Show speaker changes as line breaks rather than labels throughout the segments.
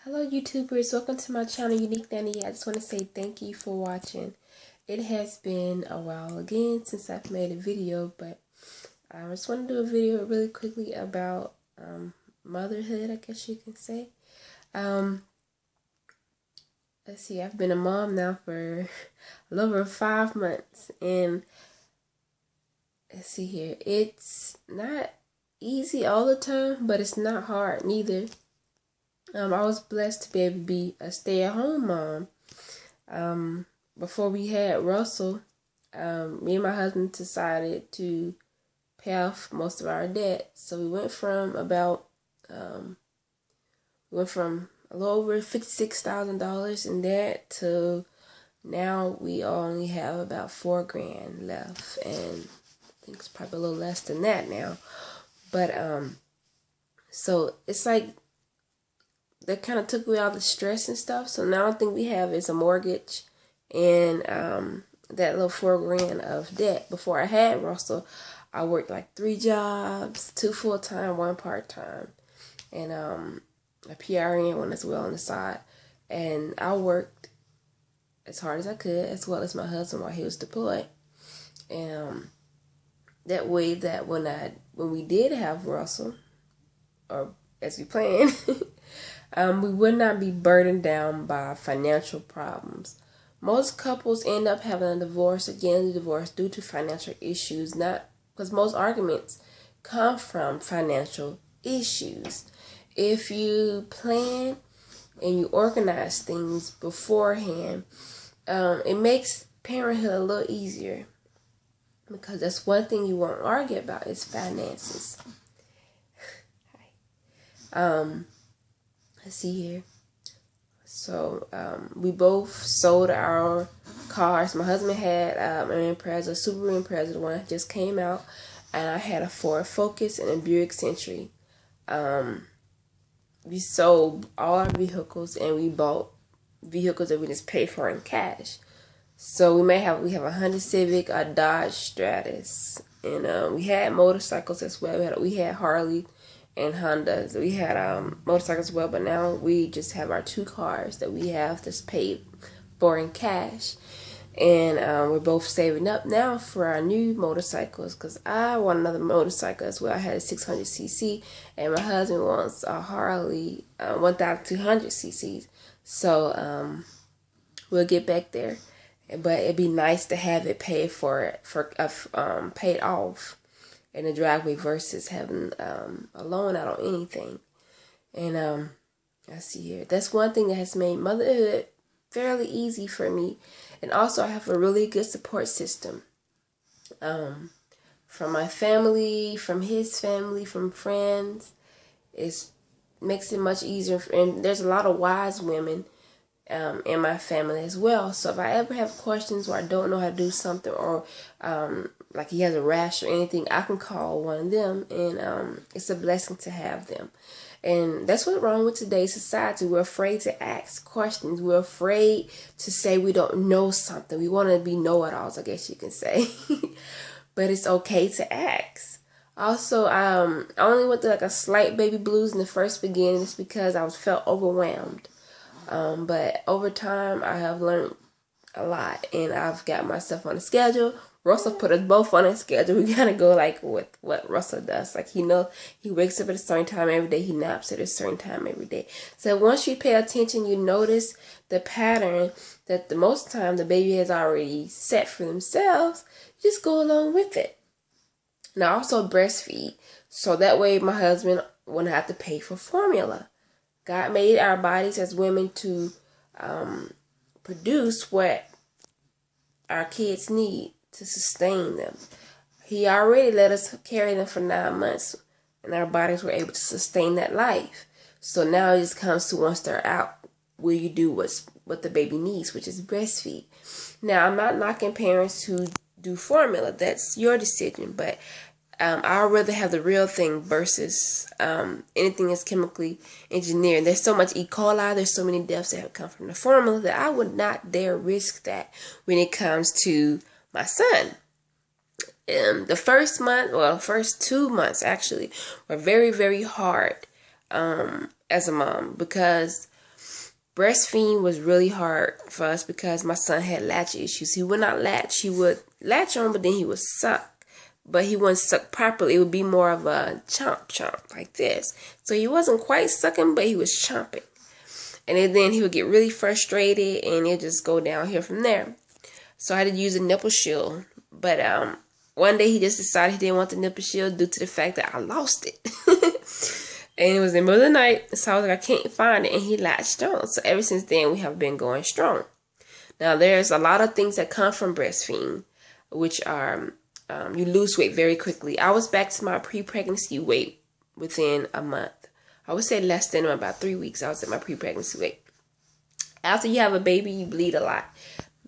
Hello YouTubers, welcome to my channel Unique Nanny. I just want to say thank you for watching. It has been a while again since I've made a video, but I just want to do a video really quickly about motherhood, I guess you can say. Let's see, I've been a mom now for a little over 5 months, and let's see here, it's not easy all the time, but it's not hard neither. I was blessed to be able to be a stay-at-home mom. Before we had Russell, me and my husband decided to pay off most of our debt. So we went from a little over $56,000 in debt to now we only have about $4,000 left, and I think it's probably a little less than that now. But so it's like that kind of took away all the stress and stuff. So now the only thing we have is a mortgage and that little $4,000 of debt. Before I had Russell, I worked like 3 jobs, 2 full-time, 1 part-time, and a PRN one as well on the side. And I worked as hard as I could, as well as my husband while he was deployed. And that way that when we did have Russell, or as we planned, we would not be burdened down by financial problems. Most couples end up having a divorce, again, divorce due to financial issues, not because most arguments come from financial issues. If you plan and you organize things beforehand, it makes parenthood a little easier, because that's one thing you won't argue about is finances. Let's see here. So we both sold our cars. My husband had an Impreza, Subaru Impreza, the one that just came out, and I had a Ford Focus and a Buick Century. We sold all our vehicles and we bought vehicles that we just paid for in cash. So we have a Honda Civic, a Dodge Stratus, and we had motorcycles as well. We had Harley and Hondas. We had motorcycles as well, but now we just have our 2 cars that we have just paid for in cash. And we're both saving up now for our new motorcycles, because I want another motorcycle as well. I had a 600cc, and my husband wants a Harley 1200cc's. So we'll get back there, but it'd be nice to have it paid paid off in the driveway versus having a loan out on anything. And I see here, that's one thing that has made motherhood fairly easy for me. And also I have a really good support system from my family, from his family, from friends. It makes it much easier, and there's a lot of wise women in my family as well. So if I ever have questions or I don't know how to do something, or like he has a rash or anything, I can call one of them, and it's a blessing to have them. And that's what's wrong with today's society. We're afraid to ask questions. We're afraid to say we don't know something. We want to be know-it-alls, I guess you can say. But it's okay to ask. Also, I only went through like a slight baby blues in the first beginning. It's because I felt overwhelmed. But over time, I have learned a lot, and I've got myself on a schedule. Russell put us both on a schedule. We gotta go like with what Russell does. Like, he knows he wakes up at a certain time every day. He naps at a certain time every day. So once you pay attention, you notice the pattern that the most time the baby has already set for themselves. You just go along with it. And I also breastfeed, so that way my husband wouldn't have to pay for formula. God made our bodies as women to produce what our kids need to sustain them. He already let us carry them for 9 months, and our bodies were able to sustain that life. So now it just comes to, once they're out, will you do what the baby needs, which is breastfeed. Now, I'm not knocking parents who do formula. That's your decision, but I'd rather have the real thing versus anything that's chemically engineered. There's so much E. coli, there's so many deaths that have come from the formula that I would not dare risk that when it comes to my son. The first 2 months actually were very, very hard as a mom, because breastfeeding was really hard for us because my son had latch issues. He would not latch. He would latch on, but then he would suck. But he wouldn't suck properly. It would be more of a chomp chomp like this. So he wasn't quite sucking, but he was chomping. And then he would get really frustrated and it'd just go downhill from there. So I had to use a nipple shield. But one day he just decided he didn't want the nipple shield due to the fact that I lost it. And it was in the middle of the night. So I was like, I can't find it. And he latched on. So ever since then, we have been going strong. Now, there's a lot of things that come from breastfeeding, which are you lose weight very quickly. I was back to my pre-pregnancy weight within a month. I would say less than about 3 weeks. I was at my pre-pregnancy weight. After you have a baby, you bleed a lot.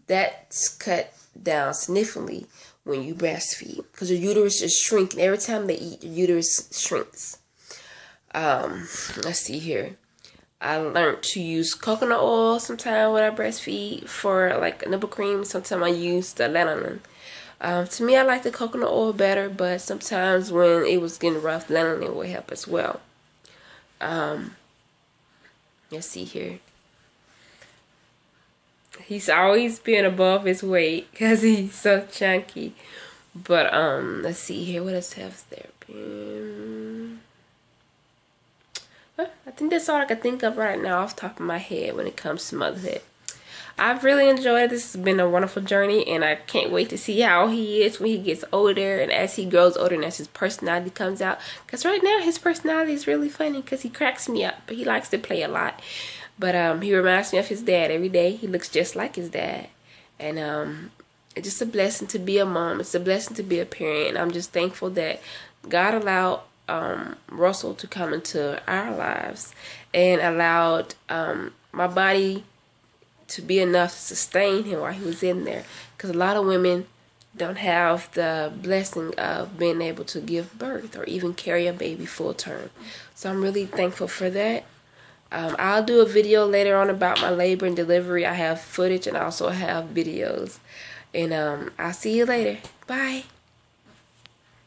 That's cut down significantly when you breastfeed because your uterus is shrinking. Every time they eat, your uterus shrinks. Let's see here. I learned to use coconut oil sometime when I breastfeed for like nipple cream. Sometimes I use the lanolin. To me, I like the coconut oil better, but sometimes when it was getting rough, lanolin will help as well. Let's see here. He's always been above his weight because he's so chunky. But let's see here. What else has there been? Well, I think that's all I can think of right now off the top of my head when it comes to motherhood. I've really enjoyed it. This has been a wonderful journey, and I can't wait to see how he is when he gets older and as he grows older and as his personality comes out. Because right now his personality is really funny because he cracks me up, but he likes to play a lot. But he reminds me of his dad every day. He looks just like his dad. And it's just a blessing to be a mom. It's a blessing to be a parent. And I'm just thankful that God allowed Russell to come into our lives and allowed my body to be enough to sustain him while he was in there. Because a lot of women don't have the blessing of being able to give birth or even carry a baby full term. So I'm really thankful for that. I'll do a video later on about my labor and delivery. I have footage and I also have videos. And I'll see you later. Bye.